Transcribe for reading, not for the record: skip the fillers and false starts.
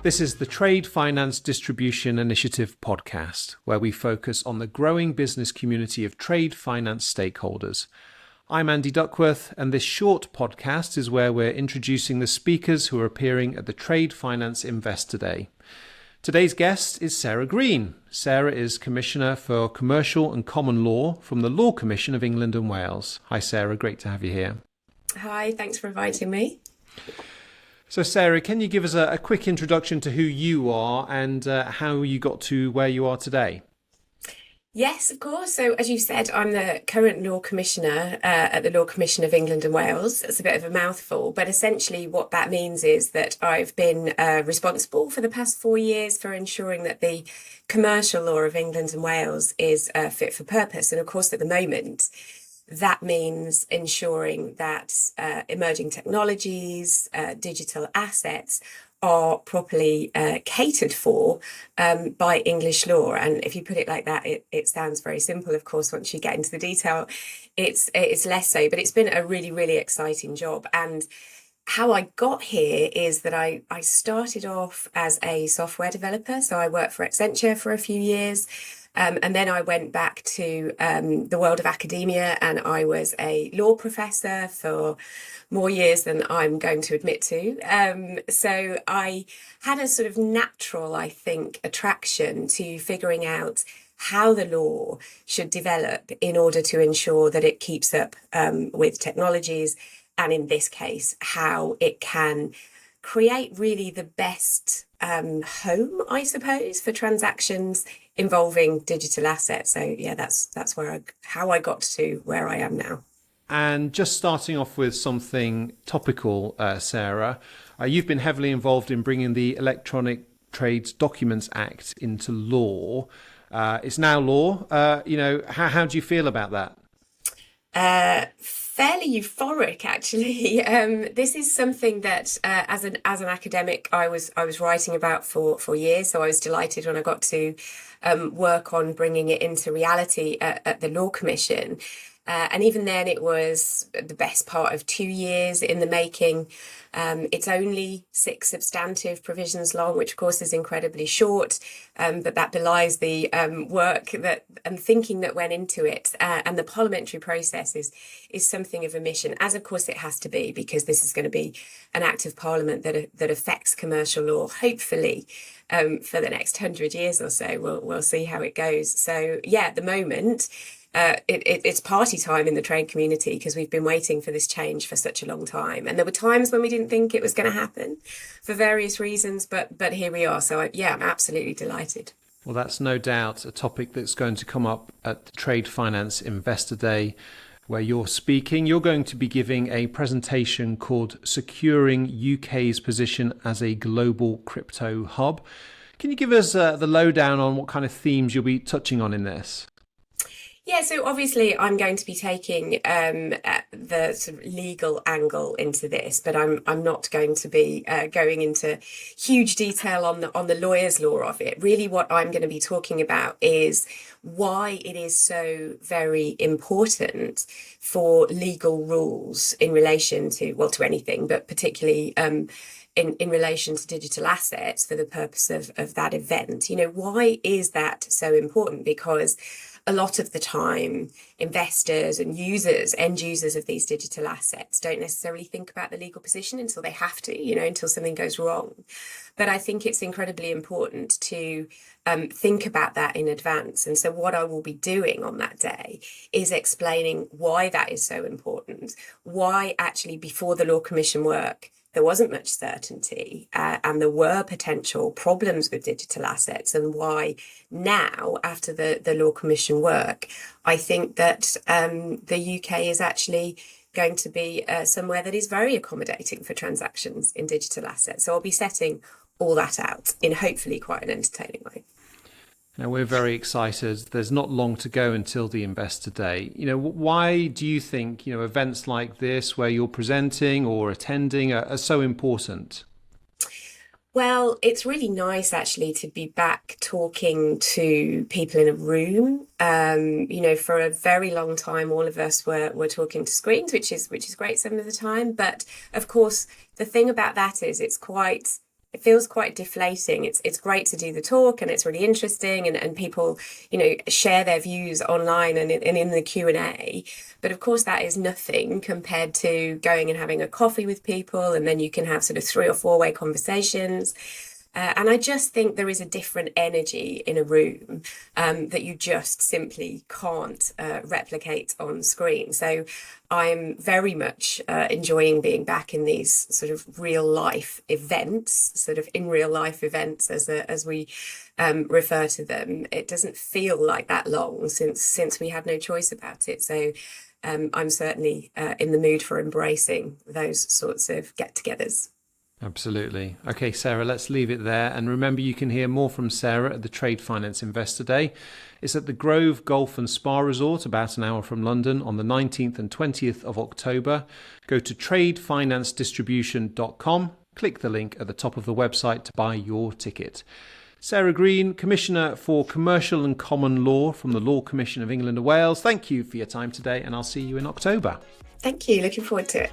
This is the Trade Finance Distribution Initiative podcast, where we focus on the growing business community of trade finance stakeholders. I'm Andy Duckworth, and this short podcast is where we're introducing the speakers who are appearing at the Trade Finance Investor Day. Today's guest is Sarah Green. Sarah is Commissioner for Commercial and Common Law from the Law Commission of England and Wales. Hi Sarah, great to have you here. Hi, thanks for inviting me. So Sarah, can you give us a quick introduction to who you are and how you got to where you are today? Yes, of course. So as you said, I'm the current Law Commissioner at the Law Commission of England and Wales. It's a bit of a mouthful, but essentially what that means is that I've been responsible for the past 4 years for ensuring that the commercial law of England and Wales is fit for purpose. And of course, at the moment, that means ensuring that emerging technologies, digital assets are properly catered for by English law. And if you put it like that, it sounds very simple. Of course, once you get into the detail, it's less so. But it's been a really, really exciting job. And how I got here is that I started off as a software developer. So I worked for Accenture for a few years. And then I went back to the world of academia, and I was a law professor for more years than I'm going to admit to. So I had a sort of natural, I think, attraction to figuring out how the law should develop in order to ensure that it keeps up with technologies, and in this case, how it can create really the best home, I suppose, for transactions involving digital assets. So yeah, that's where how I got to where I am now. And just starting off with something topical, Sarah, you've been heavily involved in bringing the Electronic Trade Documents Act into law. It's now law. How do you feel about that? Fairly euphoric, actually. This is something that, as an academic, I was writing about for years. So I was delighted when I got to work on bringing it into reality at the Law Commission. And even then, it was the best part of 2 years in the making. It's only 6 substantive provisions long, which of course is incredibly short, but that belies the work that and thinking that went into it. And the parliamentary process is something of a mission, as of course it has to be, because this is going to be an act of parliament that affects commercial law, hopefully, for the next 100 years or so. We'll see how it goes. So yeah, at the moment, it's party time in the trade community because we've been waiting for this change for such a long time. And there were times when we didn't think it was going to happen for various reasons, but here we are. So I'm absolutely delighted. Well, that's no doubt a topic that's going to come up at the Trade Finance Investor Day, where you're speaking. You're going to be giving a presentation called Securing UK's Position as a Global Crypto Hub. Can you give us the lowdown on what kind of themes you'll be touching on in this? Yeah, so obviously I'm going to be taking the sort of legal angle into this, but I'm not going to be going into huge detail on the lawyer's law of it. Really, what I'm going to be talking about is why it is so very important for legal rules in relation to anything, but particularly in relation to digital assets for the purpose of that event. Why is that so important? Because a lot of the time, investors and end users of these digital assets don't necessarily think about the legal position until they have to, until something goes wrong. But I think it's incredibly important to think about that in advance. And so what I will be doing on that day is explaining why that is so important, why actually before the Law Commission work, there wasn't much certainty and there were potential problems with digital assets, and why now, after the Law Commission work, I think that the UK is actually going to be somewhere that is very accommodating for transactions in digital assets. So I'll be setting all that out in hopefully quite an entertaining way. Now, we're very excited. There's not long to go until the Investor Day. Why do you think, events like this where you're presenting or attending are so important? Well, it's really nice actually to be back talking to people in a room. For a very long time, all of us were talking to screens, which is great some of the time. But of course, the thing about that is it's quite it feels quite deflating. It's great to do the talk, and it's really interesting, and people, share their views online and in the Q&A. But of course, that is nothing compared to going and having a coffee with people, and then you can have sort of 3 or 4 way conversations. And I just think there is a different energy in a room that you just simply can't replicate on screen. So I'm very much enjoying being back in these sort of real life events, sort of in real life events as we refer to them. It doesn't feel like that long since we had no choice about it. So I'm certainly in the mood for embracing those sorts of get-togethers. Absolutely. Okay, Sarah, let's leave it there. And remember, you can hear more from Sarah at the Trade Finance Investor Day. It's at the Grove Golf and Spa Resort, about an hour from London, on the 19th and 20th of October. Go to tradefinancedistribution.com. Click the link at the top of the website to buy your ticket. Sarah Green, Commissioner for Commercial and Common Law from the Law Commission of England and Wales. Thank you for your time today, and I'll see you in October. Thank you. Looking forward to it.